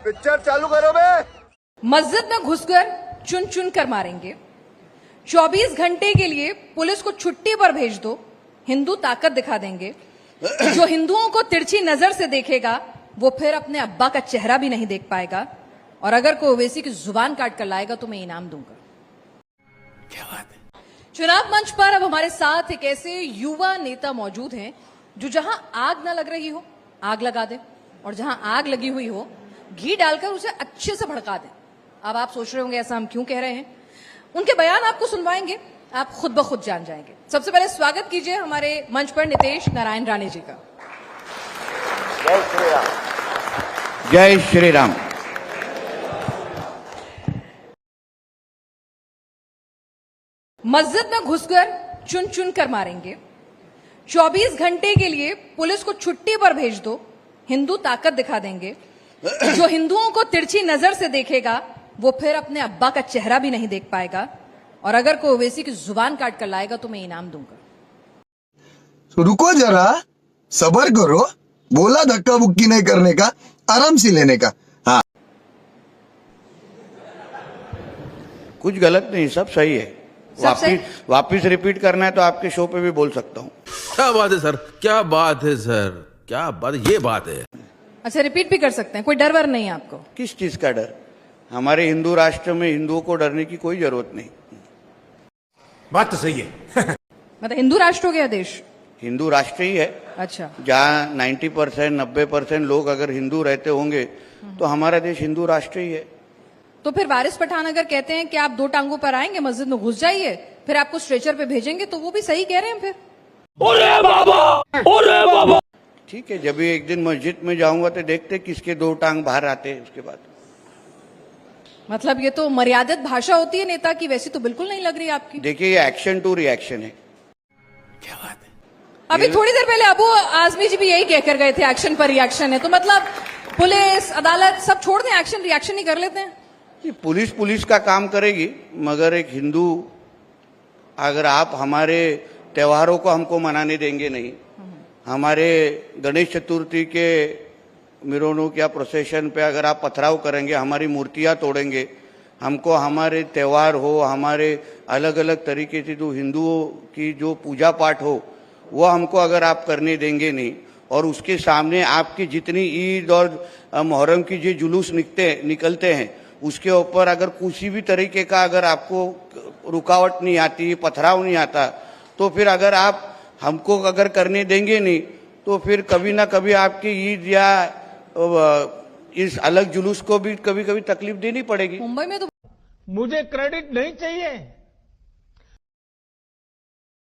Picture चालू करो बे। मस्जिद में घुसकर चुन चुन कर मारेंगे। 24 घंटे के लिए पुलिस को छुट्टी पर भेज दो, हिंदू ताकत दिखा देंगे। जो हिंदुओं को तिरछी नजर से देखेगा वो फिर अपने अब्बा का चेहरा भी नहीं देख पाएगा, और अगर कोई ओवैसी की जुबान काट कर लाएगा तो मैं इनाम दूंगा। क्या बात है। चुनाव मंच पर अब हमारे साथ एक ऐसे युवा नेता मौजूद हैं जो जहां आग न लग रही हो आग लगा दे, और जहां आग लगी हुई हो घी डालकर उसे अच्छे से भड़का दे। अब आप सोच रहे होंगे ऐसा हम क्यों कह रहे हैं, उनके बयान आपको सुनवाएंगे, आप खुद ब खुद जान जाएंगे। सबसे पहले स्वागत कीजिए हमारे मंच पर नितेश नारायण राणे जी का। जय श्री राम। जय श्री राम। मस्जिद में घुसकर चुन चुन कर मारेंगे। 24 घंटे के लिए पुलिस को छुट्टी पर भेज दो, हिंदू ताकत दिखा देंगे। जो हिंदुओं को तिरछी नजर से देखेगा वो फिर अपने अब्बा का चेहरा भी नहीं देख पाएगा, और अगर कोई ओवैसी की जुबान काट कर लाएगा तो मैं इनाम दूंगा। तो रुको जरा, सबर करो, बोला धक्का बुक्की नहीं करने का, आराम से लेने का। हाँ, कुछ गलत नहीं, सब सही है। वापिस रिपीट करना है तो आपके शो पे भी बोल सकता हूँ। क्या बात है सर, क्या बात है सर, क्या बात, ये बात है। अच्छा, रिपीट भी कर सकते हैं, कोई डर वर नहीं है आपको? किस चीज का डर? हमारे हिंदू राष्ट्र में हिंदुओं को डरने की कोई जरूरत नहीं। बात तो सही है। मतलब हिंदू राष्ट्र हो गया देश? हिंदू राष्ट्र ही है। अच्छा, जहाँ 90% 90% लोग अगर हिंदू रहते होंगे तो हमारा देश हिंदू राष्ट्र ही है। तो फिर वारिस पठान अगर कहते हैं कि आप 2 टांगों पर आएंगे, मस्जिद में घुस जाइए, फिर आपको स्ट्रेचर पे भेजेंगे, तो वो भी सही कह रहे हैं फिर? ओरे बाबा, ओरे बाबा। ठीक है, जब भी एक दिन मस्जिद में जाऊंगा तो देखते किसके 2 टांग बाहर आते हैं उसके बाद। मतलब ये तो मर्यादित भाषा होती है नेता की, वैसी तो बिल्कुल नहीं लग रही आपकी। देखिए, ये एक्शन टू रिएक्शन है। क्या बात है। अभी थोड़ी देर पहले अबू आजमी जी भी यही कहकर गए थे, एक्शन पर रिएक्शन है, तो मतलब पुलिस अदालत सब छोड़ दें, एक्शन रिएक्शन ही कर लेते हैं। पुलिस का काम करेगी, मगर एक हिंदू, अगर आप हमारे त्योहारों को हमको मनाने देंगे नहीं, हमारे गणेश चतुर्थी के मिरोनुक या प्रोसेशन पे अगर आप पथराव करेंगे, हमारी मूर्तियां तोड़ेंगे, हमको हमारे त्योहार हो, हमारे अलग अलग तरीके से जो हिंदुओं की जो पूजा पाठ हो वो हमको अगर आप करने देंगे नहीं, और उसके सामने आपकी जितनी ईद और मुहर्रम की जो जुलूस निकलते हैं उसके ऊपर अगर किसी भी तरीके का अगर आपको रुकावट नहीं आती, पथराव नहीं आता, तो फिर अगर आप हमको अगर करने देंगे नहीं तो फिर कभी ना कभी आपकी ईद या इस अलग जुलूस को भी कभी कभी तकलीफ देनी पड़ेगी। मुंबई में तो मुझे क्रेडिट नहीं चाहिए।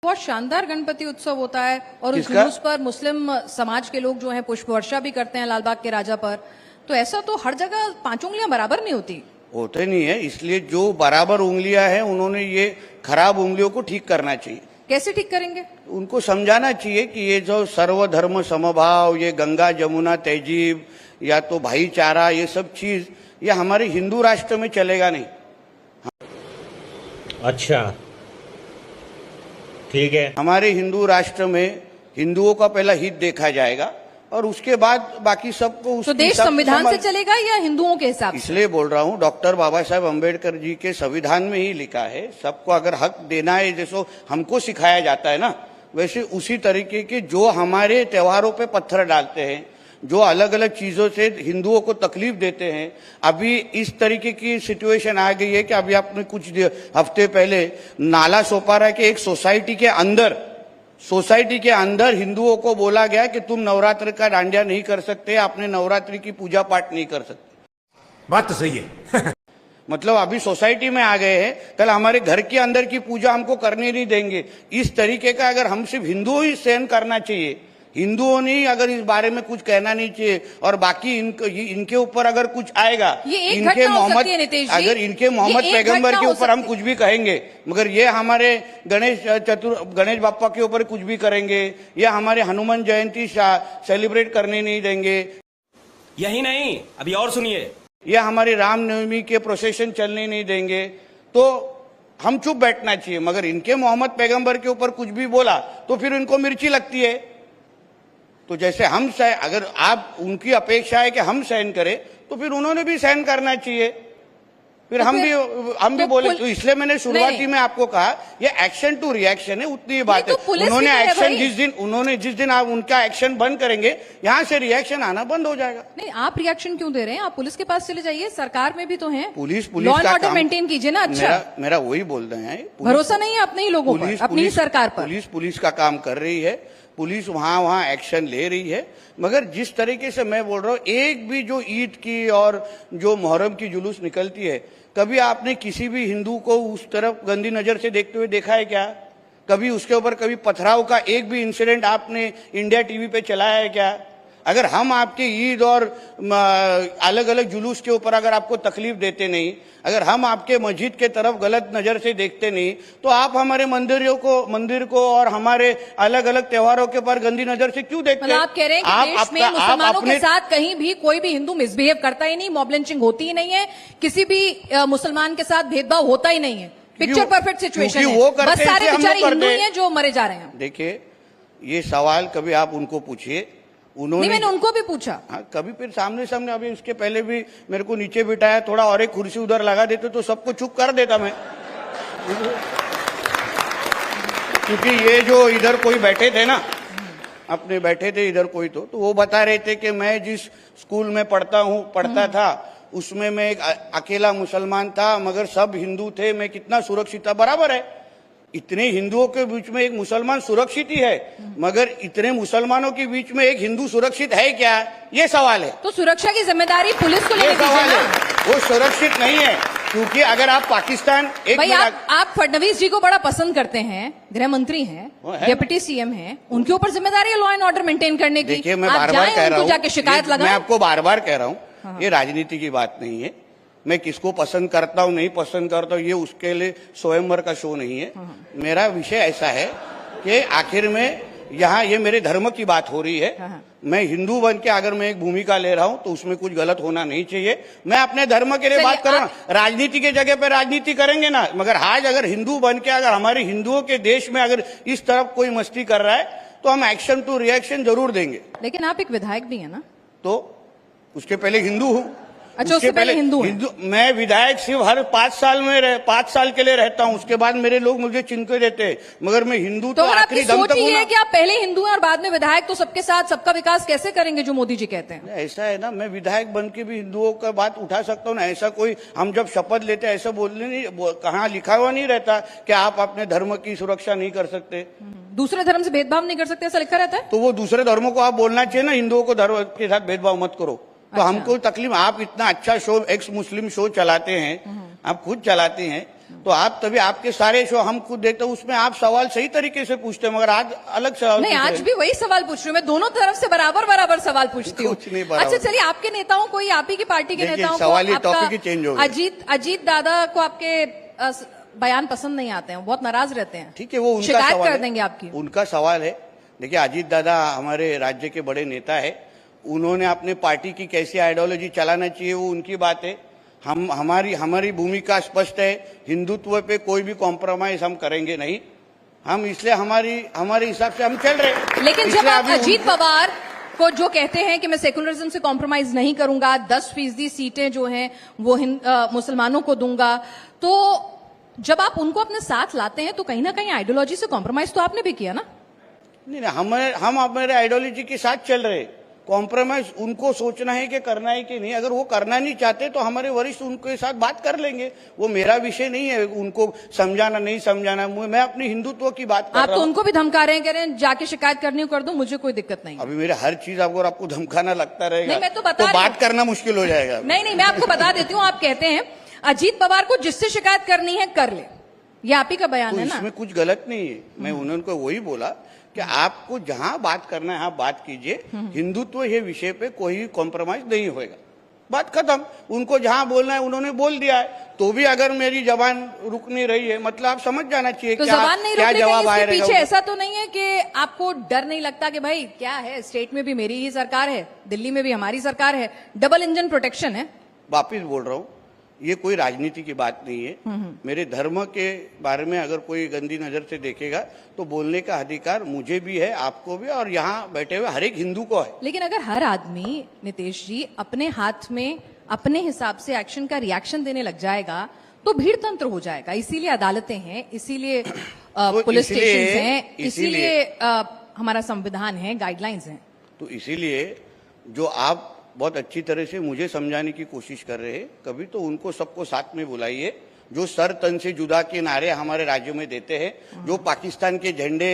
बहुत शानदार गणपति उत्सव होता है, और उस जुलूस पर मुस्लिम समाज के लोग जो हैं पुष्प वर्षा भी करते हैं लालबाग के राजा पर। तो ऐसा तो हर जगह 5 उंगलियां बराबर नहीं होते नहीं है, इसलिए जो बराबर उंगलियां हैं उन्होंने ये खराब उंगलियों को ठीक करना चाहिए। कैसे ठीक करेंगे? उनको समझाना चाहिए कि ये जो सर्वधर्म समभाव, ये गंगा जमुना तहजीब या तो भाईचारा, ये सब चीज ये हमारे हिंदू राष्ट्र में चलेगा नहीं। अच्छा, ठीक है। हमारे हिंदू राष्ट्र में हिंदुओं का पहला हित देखा जाएगा और उसके बाद बाकी सबको। तो देश संविधान से चलेगा या हिंदुओं के हिसाब से? इसलिए बोल रहा हूँ, डॉक्टर बाबा साहेब अम्बेडकर जी के संविधान में ही लिखा है, सबको अगर हक देना है, जैसे हमको सिखाया जाता है ना, वैसे उसी तरीके के जो हमारे त्योहारों पे पत्थर डालते हैं, जो अलग अलग चीजों से हिंदुओं को तकलीफ देते हैं। अभी इस तरीके की सिचुएशन आ गई है कि अभी आपने कुछ हफ्ते पहले नाला सोपारा के एक सोसाइटी के अंदर हिंदुओं को बोला गया कि तुम नवरात्र का डांडिया नहीं कर सकते, अपने नवरात्रि की पूजा पाठ नहीं कर सकते। बात तो सही है। मतलब अभी सोसाइटी में आ गए हैं, कल हमारे घर के अंदर की पूजा हमको करने नहीं देंगे। इस तरीके का अगर हम सिर्फ हिंदुओं ही सहन करना चाहिए, हिंदुओं ने अगर इस बारे में कुछ कहना नहीं चाहिए, और बाकी इनके ऊपर अगर कुछ आएगा, इनके मोहम्मद पैगंबर के ऊपर हम कुछ भी कहेंगे, मगर ये हमारे गणेश बाप्पा के ऊपर कुछ भी करेंगे, या हमारे हनुमान जयंती सेलिब्रेट करने नहीं देंगे। यही नहीं, अभी और सुनिए, या हमारे रामनवमी के प्रोसेशन चलने नहीं देंगे, तो हम चुप बैठना चाहिए। मगर इनके मोहम्मद पैगंबर के ऊपर कुछ भी बोला तो फिर इनको मिर्ची लगती है। तो जैसे हम अगर आप उनकी अपेक्षा है कि हम सहन करें, तो फिर उन्होंने भी सहन करना चाहिए। फिर हम भी तो बोले, तो इसलिए मैंने शुरुआती में आपको कहा ये एक्शन टू रिएक्शन है, उतनी ही बात तो है। पुलिस उन्होंने भी तो है एक्शन जिस दिन आप उनका एक्शन बंद करेंगे, यहाँ से रिएक्शन आना बंद हो जाएगा। नहीं, आप रिएक्शन क्यों दे रहे हैं? आप पुलिस के पास चले जाइए, सरकार में भी तो हैं। पुलिस लॉ एंड का ऑर्डर काम मेंटेन कीजिए ना। अच्छा, मेरा वही बोल रहे हैं, भरोसा नहीं है अपने ही लोगों पर, अपनी ही सरकार पर। पुलिस का काम कर रही है, पुलिस वहां एक्शन ले रही है, मगर जिस तरीके से मैं बोल रहा हूँ, एक भी जो ईद की और जो मुहर्रम की जुलूस निकलती है, कभी आपने किसी भी हिंदू को उस तरफ गंदी नजर से देखते हुए देखा है क्या? कभी उसके ऊपर कभी पथराव का एक भी इंसिडेंट आपने इंडिया टीवी पे चलाया है क्या? अगर हम आपके ईद और अलग अलग जुलूस के ऊपर अगर आपको तकलीफ देते नहीं, अगर हम आपके मस्जिद के तरफ गलत नजर से देखते नहीं, तो आप हमारे मंदिर को और हमारे अलग अलग त्योहारों के ऊपर गंदी नजर से क्यों देखते हैं? आप कह रहे हैं कि देश में मुसलमानों के साथ कहीं भी कोई भी हिंदू मिसबिहेव करता ही नहीं, मॉब लिंचिंग होती ही नहीं है, किसी भी मुसलमान के साथ भेदभाव होता ही नहीं है, पिक्चर परफेक्ट सिचुएशन है, बस सारे बेचारे हिंदू ही हैं जो मरे जा रहे हैं। देखिए, ये सवाल कभी आप उनको पूछिए, नहीं, मैंने उनको भी पूछा। हाँ, कभी फिर सामने अभी इसके पहले भी मेरे को नीचे बिठाया, थोड़ा और एक कुर्सी उधर लगा देते तो सबको चुप कर देता मैं। क्योंकि ये जो इधर कोई बैठे थे ना, अपने बैठे थे इधर कोई, तो वो बता रहे थे कि मैं जिस स्कूल में पढ़ता था उसमें मैं एक अकेला मुसलमान था, मगर सब हिंदू थे, मैं कितना सुरक्षित था। बराबर है, इतने हिंदुओं के बीच में एक मुसलमान सुरक्षित ही है, मगर इतने मुसलमानों के बीच में एक हिंदू सुरक्षित है क्या? ये सवाल है। तो सुरक्षा की जिम्मेदारी पुलिस को लेने ये सवाल दीजिए है, ना। वो सुरक्षित नहीं है, क्योंकि अगर आप पाकिस्तान भाई आप फडणवीस जी को बड़ा पसंद करते हैं, गृह मंत्री हैं, डिप्टी सीएम हैं, उनके ऊपर जिम्मेदारी है लॉ एंड ऑर्डर मेंटेन करने की। देखिए, मैं बार बार कह रहा हूँ, जाके शिकायत लगाएं। मैं आपको बार बार कह रहा हूँ, ये राजनीति की बात नहीं है। मैं किसको पसंद करता हूँ नहीं पसंद करता हूँ, ये उसके लिए स्वयंवर का शो नहीं है। मेरा विषय ऐसा है कि आखिर में यहाँ ये मेरे धर्म की बात हो रही है। मैं हिंदू बन के अगर मैं एक भूमिका ले रहा हूँ तो उसमें कुछ गलत होना नहीं चाहिए। मैं अपने धर्म के लिए बात कर रहा हूँ, राजनीति के जगह पे राजनीति करेंगे ना, मगर आज अगर हिंदू बन के अगर हमारे हिंदुओं के देश में अगर इस तरफ कोई मस्ती कर रहा है तो हम एक्शन टू रिएक्शन जरूर देंगे। लेकिन आप एक विधायक भी है ना, तो उसके पहले हिंदू हूँ। अच्छा, उससे पहले हिंदू मैं विधायक सिर्फ हर 5 साल के लिए रहता हूँ, उसके बाद मेरे लोग मुझे चिन्ह के देते हैं, मगर मैं हिंदू तो आखिरी दम तक हूँ ना। कि आप पहले हिंदू हैं और बाद में विधायक, तो सबके साथ सबका विकास कैसे करेंगे जो मोदी जी कहते हैं? ऐसा है ना, मैं विधायक बन के भी हिंदुओं का बात उठा सकता हूँ ना। ऐसा कोई हम जब शपथ लेते ऐसा बोलने नहीं, कहाँ लिखा हुआ नहीं रहता कि आप अपने धर्म की सुरक्षा नहीं कर सकते, दूसरे धर्म से भेदभाव नहीं कर सकते, ऐसा लिखा रहता है। तो वो दूसरे धर्मों को आप बोलना चाहिए ना, हिंदुओं को धर्म के साथ भेदभाव मत करो। तो हमको तकलीफ, आप इतना अच्छा शो एक्स मुस्लिम शो चलाते हैं, आप खुद चलाते हैं, तो आप तभी आपके सारे शो हम खुद देखते हैं, उसमें आप सवाल सही तरीके से पूछते हैं, मगर आज अलग सवाल नहीं, आज भी वही सवाल पूछ रही हूँ मैं, दोनों तरफ से बराबर सवाल पूछती हूँ। अच्छा चलिए, आपके नेताओं को, आप ही की पार्टी के नेताओं को, टॉपिक ही चेंज हो गया। अजीत दादा को आपके बयान पसंद नहीं आते हैं, बहुत नाराज रहते हैं। ठीक है, वो उनका शिकायत सवाल कर देंगे आपकी, उनका सवाल है। देखिए, अजीत दादा हमारे राज्य के बड़े नेता है, उन्होंने अपने पार्टी की कैसी आइडियोलॉजी चलाना चाहिए वो उनकी बात है। हमारी भूमिका स्पष्ट है, हिंदुत्व पे कोई भी कॉम्प्रोमाइज हम करेंगे नहीं, हम इसलिए हमारे हिसाब से हम चल रहे। लेकिन जब आप अजीत पवार को जो कहते हैं कि मैं सेकुलरिज्म से कॉम्प्रोमाइज नहीं करूंगा, 10% सीटें जो हैं वो मुसलमानों को दूंगा, तो जब आप उनको अपने साथ लाते हैं तो कहीं ना कहीं आइडियोलॉजी से कॉम्प्रोमाइज तो आपने भी किया ना? नहीं, हम हमारे आइडियोलॉजी के साथ चल रहे। कॉम्प्रोमाइज उनको सोचना है कि करना है कि नहीं। अगर वो करना नहीं चाहते तो हमारे वरिष्ठ उनके साथ बात कर लेंगे, वो मेरा विषय नहीं है उनको समझाना नहीं समझाना। मैं अपनी हिंदुत्व की बात कर रहा हूं। आप तो उनको भी धमका रहे हैं, कह रहे हैं जाके शिकायत करनी हो कर दो, मुझे कोई दिक्कत नहीं। अभी मेरे हर चीज आपको धमकाना लगता रहेगा, नहीं, मैं तो बता बात करना मुश्किल हो जाएगा। नहीं, मैं आपको बता देती हूँ, आप कहते हैं अजीत पवार को जिससे शिकायत करनी है कर ले, ये आप ही का बयान है ना? इसमें कुछ गलत नहीं है। मैं उनको वही बोला कि आपको जहां बात करना है आप बात कीजिए, हिंदुत्व ये विषय पे कोई कॉम्प्रोमाइज नहीं होएगा, बात खत्म। उनको जहां बोलना है उन्होंने बोल दिया है, तो भी अगर मेरी जबान रुक नहीं रही है, मतलब आप समझ जाना चाहिए तो जबान नहीं क्या जवाब आएगा। पीछे ऐसा तो नहीं है कि आपको डर नहीं लगता कि भाई क्या है, स्टेट में भी मेरी ही सरकार है, दिल्ली में भी हमारी सरकार है, डबल इंजन प्रोटेक्शन है? वापिस बोल रहा हूँ, ये कोई राजनीति की बात नहीं है। मेरे धर्म के बारे में अगर कोई गंदी नजर से देखेगा तो बोलने का अधिकार मुझे भी है, आपको भी, और यहाँ बैठे हुए हर एक हिंदू को है। लेकिन अगर हर आदमी, नितेश जी, अपने हाथ में अपने हिसाब से एक्शन का रिएक्शन देने लग जाएगा तो भीड़ तंत्र हो जाएगा। इसीलिए अदालतें हैं, इसीलिए पुलिस स्टेशन हैं, इसीलिए हमारा संविधान है, गाइडलाइंस हैं। तो इसीलिए जो आप बहुत अच्छी तरह से मुझे समझाने की कोशिश कर रहे हैं, कभी तो उनको सबको साथ में बुलाइए जो सर तन से जुदा के नारे हमारे राज्य में देते हैं, जो पाकिस्तान के झंडे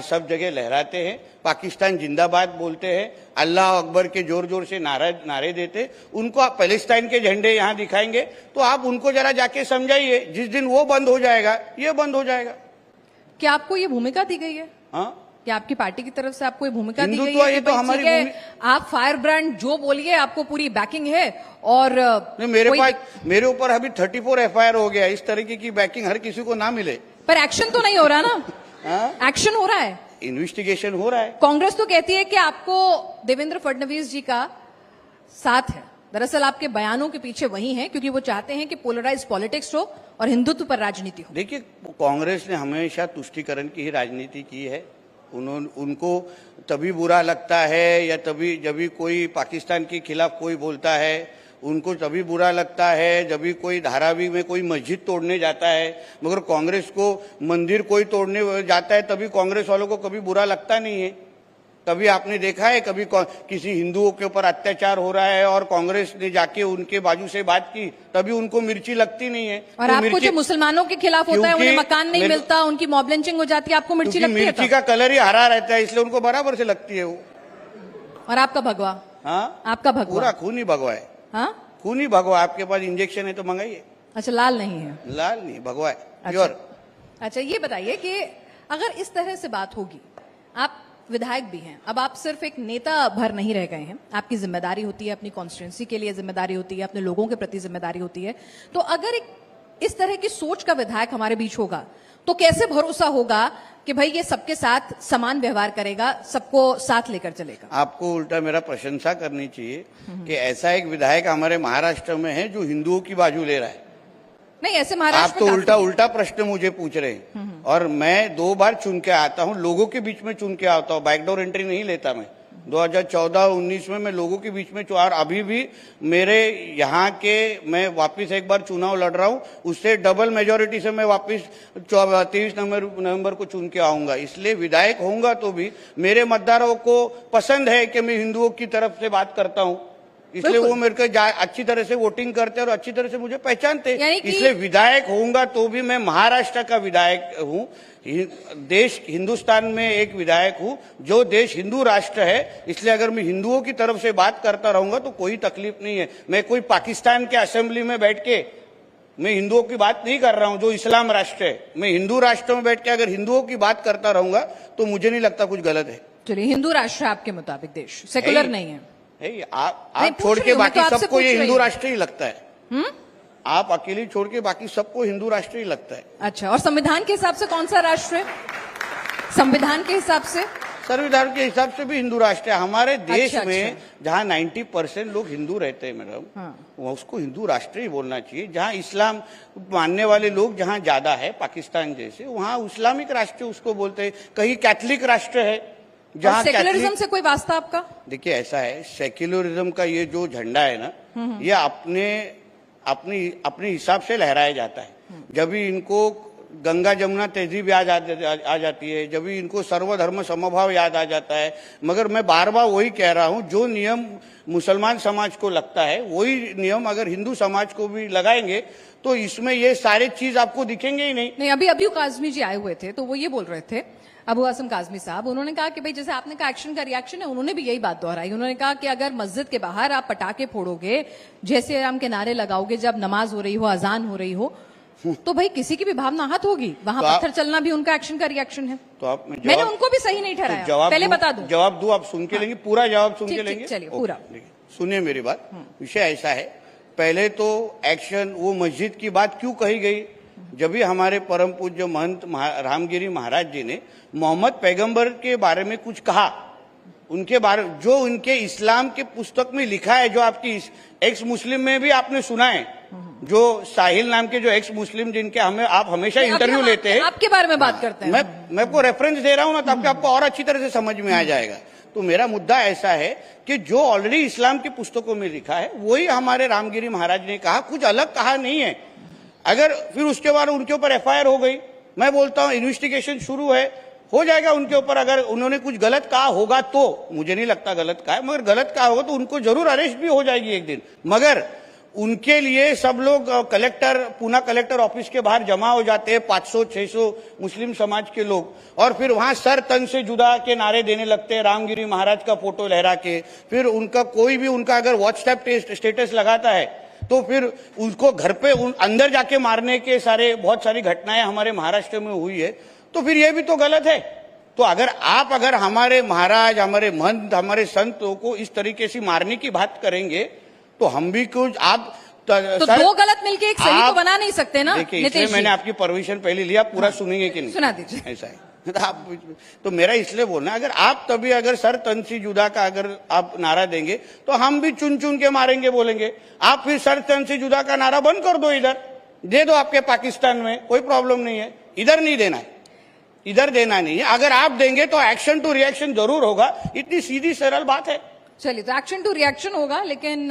सब जगह लहराते हैं, पाकिस्तान जिंदाबाद बोलते हैं, अल्लाह अकबर के जोर जोर से नारे देते, उनको आप पैलेस्टाइन के झंडे यहाँ दिखाएंगे तो आप उनको जरा जाके समझाइए। जिस दिन वो बंद हो जाएगा ये बंद हो जाएगा। क्या आपको ये भूमिका दी गई है? हाँ, क्या आपकी पार्टी की तरफ से आपको ये भूमिका दी हिंदुत्व गई है ये कि तो भाई हमारी ठीक है, आप फायर ब्रांड जो बोलिए, आपको पूरी बैकिंग है? और नहीं, मेरे ऊपर अभी 34 FIR हो गया। इस तरीके की बैकिंग हर किसी को ना मिले। पर एक्शन तो नहीं हो रहा ना? एक्शन हो रहा है, इन्वेस्टिगेशन हो रहा है। कांग्रेस तो कहती है कि आपको देवेंद्र फडणवीस जी का साथ है। दरअसल आपके बयानों के पीछे वही है, क्योंकि वो चाहते हैं कि पोलराइज पॉलिटिक्स हो और हिंदुत्व पर राजनीति हो। देखिए, कांग्रेस ने हमेशा तुष्टीकरण की ही राजनीति की है। उनको तभी बुरा लगता है या तभी जब भी कोई पाकिस्तान के खिलाफ कोई बोलता है, उनको तभी बुरा लगता है जब भी कोई धारावी में कोई मस्जिद तोड़ने जाता है। मगर कांग्रेस को मंदिर कोई तोड़ने जाता है तभी कांग्रेस वालों को कभी बुरा लगता नहीं है। कभी आपने देखा है कभी किसी हिंदुओं के ऊपर अत्याचार हो रहा है और कांग्रेस ने जाके उनके बाजू से बात की तभी उनको मिर्ची लगती नहीं है? और आपको जो मुसलमानों के खिलाफ होता है, उन्हें मकान नहीं मिलता, उनकी मॉब लिंचिंग हो जाती है, आपको मिर्ची लगती है? मिर्ची का कलर ही हरा रहता है, इसलिए उनको बराबर से लगती है वो। और आपका भगवा? हाँ, आपका भगवा पूरा खूनी भगवा है। हाँ, खूनी भगवा। आपके पास इंजेक्शन है तो मंगाइए। अच्छा, लाल नहीं है? लाल नहीं, भगवा है प्योर। अच्छा, ये बताइए कि अगर इस तरह से बात होगी, आप विधायक भी हैं, अब आप सिर्फ एक नेता भर नहीं रह गए हैं, आपकी जिम्मेदारी होती है, अपनी कॉन्स्टिट्यूंसी के लिए जिम्मेदारी होती है, अपने लोगों के प्रति जिम्मेदारी होती है। तो अगर एक इस तरह की सोच का विधायक हमारे बीच होगा तो कैसे भरोसा होगा कि भाई ये सबके साथ समान व्यवहार करेगा, सबको साथ लेकर चलेगा? आपको उल्टा मेरा प्रशंसा करनी चाहिए कि ऐसा एक विधायक हमारे महाराष्ट्र में है जो हिंदुओं की बाजू ले रहा है। नहीं, ऐसे महाराष्ट्र आप तो उल्टा प्रश्न मुझे पूछ रहे हैं। और मैं 2 बार चुन के आता हूं, लोगों के बीच में चुन के आता हूं, बैकडोर एंट्री नहीं लेता मैं। 2014-19 में मैं लोगों के बीच में और अभी भी मेरे यहाँ के मैं वापस एक बार चुनाव लड़ रहा हूं, उससे डबल मेजोरिटी से मैं वापस 23 नवंबर को चुन के आऊंगा। इसलिए विधायक होऊंगा तो भी मेरे मतदारों को पसंद है कि मैं हिंदुओं की तरफ से बात करता हूं, इसलिए वो मेरे को अच्छी तरह से वोटिंग करते और अच्छी तरह से मुझे पहचानते। इसलिए विधायक होऊंगा तो भी मैं महाराष्ट्र का विधायक हूं, देश हिंदुस्तान में एक विधायक हूं, जो देश हिंदू राष्ट्र है। इसलिए अगर मैं हिंदुओं की तरफ से बात करता रहूंगा तो कोई तकलीफ नहीं है। मैं कोई पाकिस्तान के असेंबली में बैठ के मैं हिंदुओं की बात नहीं कर रहा हूं जो इस्लाम राष्ट्र है। मैं हिंदू राष्ट्र में बैठ के अगर हिंदुओं की बात करता रहूंगा तो मुझे नहीं लगता कुछ गलत है। चलिए, हिंदू राष्ट्र आपके मुताबिक देश सेकुलर नहीं है? आप छोड़ के बाकी सबको ये हिंदू राष्ट्र ही लगता है। आप अकेले छोड़ के बाकी सबको हिंदू राष्ट्र ही लगता है। अच्छा, और संविधान के हिसाब से कौन सा राष्ट्र है? संविधान के हिसाब से? संविधान के हिसाब से भी हिंदू राष्ट्र है। हमारे देश अच्छा, में जहाँ 90% लोग हिंदू रहते हैं मैडम, वह उसको हिंदू राष्ट्र ही बोलना चाहिए। जहाँ इस्लाम मानने वाले लोग जहाँ ज्यादा है, पाकिस्तान जैसे, वहाँ इस्लामिक राष्ट्र उसको बोलते हैं। कहीं कैथलिक राष्ट्र है जहाँ सेक्युलरिज्म से कोई वास्ता आपका? देखिए, ऐसा है, सेक्युलरिज्म का ये जो झंडा है ना, ये अपने हिसाब से लहराया जाता है। जब भी इनको गंगा जमुना तहजीब याद आ जाती है, जब भी इनको सर्वधर्म समभाव याद आ जाता है। मगर मैं बार बार वही कह रहा हूं, जो नियम मुसलमान समाज को लगता है वही नियम अगर हिंदू समाज को भी लगाएंगे तो इसमें ये सारे चीज आपको दिखेंगे ही नहीं। अभी काजमी जी आए हुए थे तो वो ये बोल रहे थे, अबू आसम काजमी साहब, उन्होंने कहा कि भाई जैसे आपने कहा एक्शन का रिएक्शन है, उन्होंने भी यही बात दोहराई। उन्होंने कहा कि अगर मस्जिद के बाहर आप पटाखे फोड़ोगे, जैसे राम के नारे लगाओगे जब नमाज हो रही हो, अजान हो रही हो, तो भाई किसी की भी भावना आहत होगी। वहां तो पत्थर चलना भी उनका एक्शन का रिएक्शन है। तो आप मैंने उनको भी सही नहीं ठहराया। तो पहले बता दूं, जवाब दूं, आप सुन के लेंगे? पूरा जवाब सुन के लेंगे? चलिए, पूरा सुनिए मेरी बात। विषय ऐसा है, पहले तो एक्शन, वो मस्जिद की बात क्यों कही गई? जब भी हमारे परम पूज्य महंत रामगिरी महाराज जी ने मोहम्मद पैगंबर के बारे में कुछ कहा, उनके बारे जो उनके इस्लाम के पुस्तक में लिखा है, जो आपकी एक्स मुस्लिम में भी आपने सुना है, जो साहिल नाम के जो एक्स मुस्लिम जिनके आप हमेशा इंटरव्यू लेते हैं, आपके बारे में बात करते हैं। मैं आपको रेफरेंस दे रहा हूं ना, तो आपको और अच्छी तरह से समझ में आ जाएगा। तो मेरा मुद्दा ऐसा है कि जो ऑलरेडी इस्लाम की पुस्तकों में लिखा है वही हमारे रामगिरी महाराज ने कहा, कुछ अलग कहा नहीं है। अगर फिर उसके बाद उनके ऊपर एफआईआर हो गई, मैं बोलता हूं इन्वेस्टिगेशन शुरू है, हो जाएगा उनके ऊपर। अगर उन्होंने कुछ गलत कहा होगा तो, मुझे नहीं लगता गलत कहा है, मगर गलत कहा होगा तो उनको जरूर अरेस्ट भी हो जाएगी एक दिन। मगर उनके लिए सब लोग कलेक्टर, पूना कलेक्टर ऑफिस के बाहर जमा हो जाते हैं 500-600 मुस्लिम समाज के लोग, और फिर वहां सर तन से जुदा के नारे देने लगते हैं रामगिरी महाराज का फोटो लहरा के। फिर उनका कोई भी उनका अगर व्हाट्सएप स्टेटस लगाता है तो फिर उसको घर पे अंदर जाके मारने के बहुत सारी घटनाएं हमारे महाराष्ट्र में हुई है। तो फिर ये भी तो गलत है। तो अगर हमारे महाराज, हमारे महंत, हमारे संतों को इस तरीके से मारने की बात करेंगे तो हम भी कुछ तो दो गलत मिलके एक सही तो बना नहीं सकते ना। देखिए, इसलिए नितेश जी, मैंने आपकी परमिशन पहले लिया, पूरा सुनेंगे कि नहीं? सुना दीजिए। ऐसा है तो मेरा इसलिए बोलना, अगर सर तन से जुदा का अगर आप नारा देंगे तो हम भी चुन चुन के मारेंगे बोलेंगे। आप फिर सर तन से जुदा का नारा बंद कर दो, इधर दे दो आपके पाकिस्तान में, कोई प्रॉब्लम नहीं है। इधर नहीं देना है, इधर देना नहीं है। अगर आप देंगे तो एक्शन टू रिएक्शन जरूर होगा, इतनी सीधी सरल बात है। चलिए, तो एक्शन टू रिएक्शन होगा, लेकिन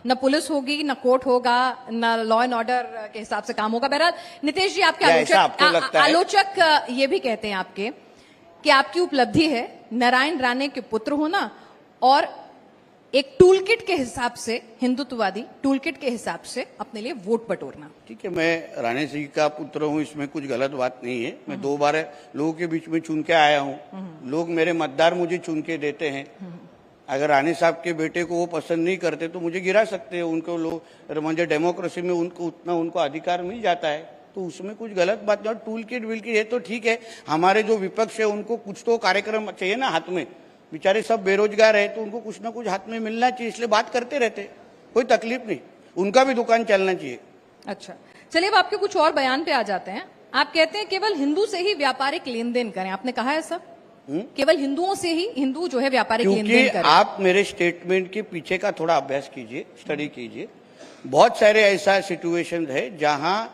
न पुलिस होगी, न कोर्ट होगा, न लॉ एंड ऑर्डर के हिसाब से काम होगा। बहरहाल नितेश जी, आपके आलोचक ये भी कहते हैं आपके कि आपकी उपलब्धि है नारायण राणे के पुत्र होना और एक टूलकिट के हिसाब से, हिंदुत्ववादी टूलकिट के हिसाब से अपने लिए वोट बटोरना। ठीक है, मैं राणे सिंह का पुत्र हूं, इसमें कुछ गलत बात नहीं है। मैं 2 बार लोगों के बीच में चुन के आया हूं, लोग मेरे मतदार मुझे चुन के देते हैं। अगर राणे साहब के बेटे को वो पसंद नहीं करते तो मुझे गिरा सकते हैं। उनको लोग, मुझे डेमोक्रेसी में उनको अधिकार मिल जाता है, तो उसमें कुछ गलत बात नहीं। टूल किट विलकिट ये तो ठीक है, हमारे जो विपक्ष है उनको कुछ तो कार्यक्रम चाहिए ना हाथ में। बेचारे सब बेरोजगार है तो उनको कुछ ना कुछ हाथ में मिलना चाहिए, इसलिए बात करते रहते, कोई तकलीफ नहीं, उनका भी दुकान चलना चाहिए। अच्छा, चलिए अब आपके कुछ और बयान पे आ जाते हैं। आप कहते हैं केवल हिंदू से ही व्यापारिक लेन देन करें, आपने कहा है सर? केवल हिंदुओं से ही, हिंदू जो है व्यापारिक लेन देन करें। आप मेरे स्टेटमेंट के पीछे का थोड़ा अभ्यास कीजिए, स्टडी कीजिए। बहुत सारे ऐसा सिचुएशन है जहां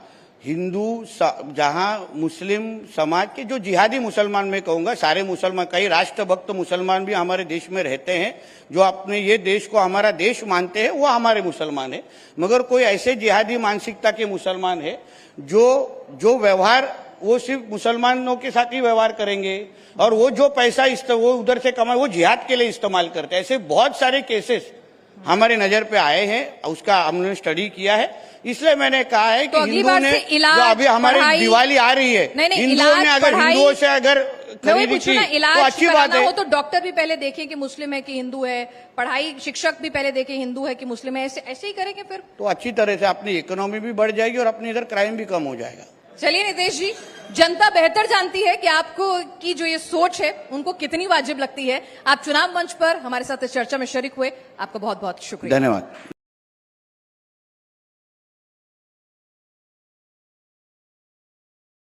मुस्लिम समाज के, जो जिहादी मुसलमान मैं कहूंगा, सारे मुसलमान, कई राष्ट्रभक्त मुसलमान भी हमारे देश में रहते हैं, जो अपने ये देश को हमारा देश मानते हैं, वो हमारे मुसलमान है। मगर कोई ऐसे जिहादी मानसिकता के मुसलमान है जो व्यवहार वो सिर्फ मुसलमानों के साथ ही व्यवहार करेंगे, और वो जो पैसा वो उधर से कमाए वो जिहाद के लिए इस्तेमाल करते हैं। ऐसे बहुत सारे केसेस हमारे नजर पे आए हैं, उसका हमने स्टडी किया है। इसलिए मैंने कहा है कि हिंदुओं ने, जो अभी हमारी दिवाली आ रही है, हिंदुओं ने अगर हिंदुओं से अगर खरीदी की तो अच्छी बात है। तो डॉक्टर भी पहले देखें कि मुस्लिम है कि हिंदू है, पढ़ाई शिक्षक भी पहले देखें हिंदू है कि मुस्लिम है, ऐसे ही करेंगे फिर तो अच्छी तरह से अपनी इकोनॉमी भी बढ़ जाएगी और अपने इधर क्राइम भी कम हो जाएगा। चलिए नितेश जी, जनता बेहतर जानती है कि आपको की जो ये सोच है उनको कितनी वाजिब लगती है। आप चुनाव मंच पर हमारे साथ इस चर्चा में शरीक हुए, आपका बहुत बहुत शुक्रिया। धन्यवाद।